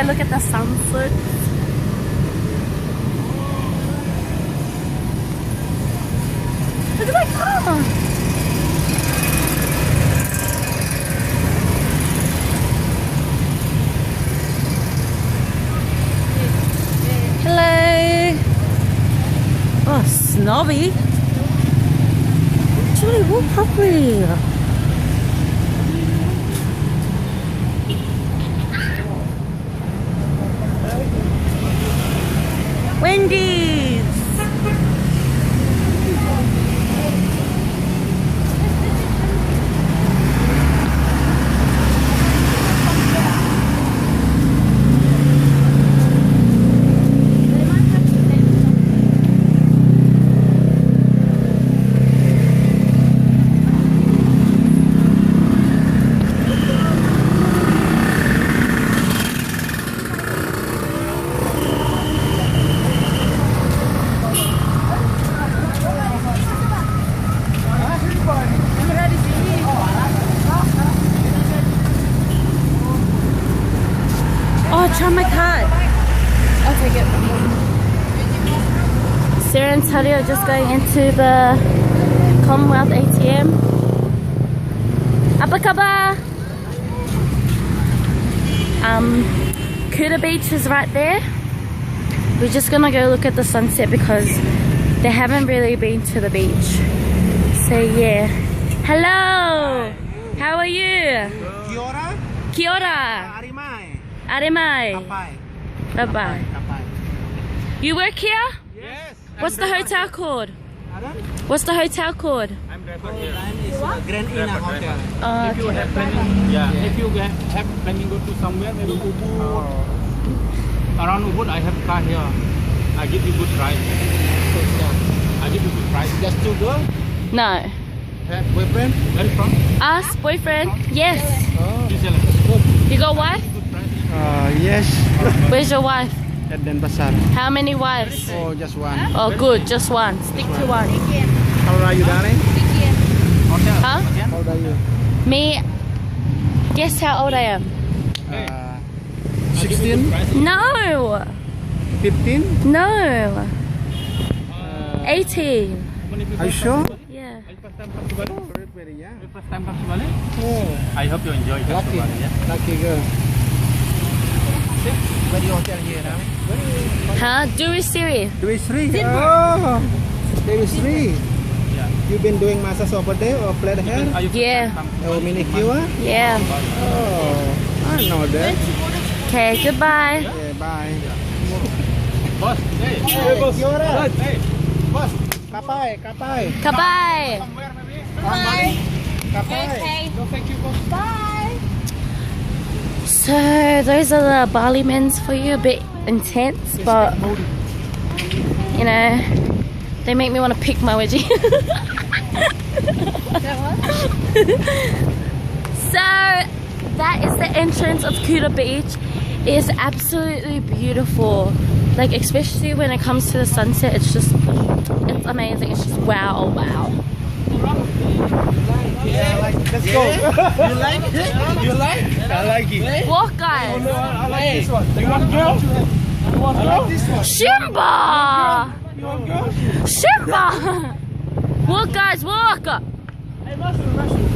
go look at the sunset. Look at that car! Hello! Oh, snobby! Julie, walk properly! Wendy's! Try my card. I'll take it. Sarah and Teddy are just going into the Commonwealth ATM. Apa khabar? Kuta Beach is right there. We're just gonna go look at the sunset because they haven't really been to the beach. So yeah. Hello! How are you? Kia ora. Kia ora. Aremai. Bye-bye. You work here? Yes. What's the hotel called? What's the hotel called? I'm driver here. Grand Ina Hotel. Oh, If you have planning, if you have planning go to somewhere, maybe Ubud. Around Ubud, I have car here. I give you good price. I give you good price. Just two girls? no. Have boyfriend? Where you from? Us, boyfriend? Yes. Oh. You got wife? Yes. Where's your wife? At Denpasar. How many wives? Oh, just one. Oh, good, just one. Stick to one. How old are you, darling? Huh? How old are you? Me? Guess how old I am? 16? No. 15? No. 18. Are you sure? Yeah. Very young. First time come to Bali? Oh. I hope you enjoy. Lucky. Lucky girl. Where do you hotel here now? Huh? Dewey Siri. Dewey Sri. Oh, Dewey Sri. Yeah. You've been doing massage over there or plait hair? Yeah. Oh, manicure? Yeah. Oh, I know that. Okay, goodbye. Yeah, bye. Boss, hey. Hey, boss. Hey, boss. Kapai, kapai. Goodbye. Bye. Kapai. No, thank you, boss. Bye. So those are the Bali men's for you. A bit intense, but you know, they make me want to pick my wedgie. So that is the entrance of Kuta Beach. It is absolutely beautiful. Like especially when it comes to the sunset, it's amazing. It's just wow, wow. Yeah, let's go. You like it? You like it? I like it. Walk, guys. Oh, no, I like this one. You want girl? You want girl? I like this one. Shimba! You want girl? Shimba! Walk, guys, walk! Hey, mushroom, mushroom.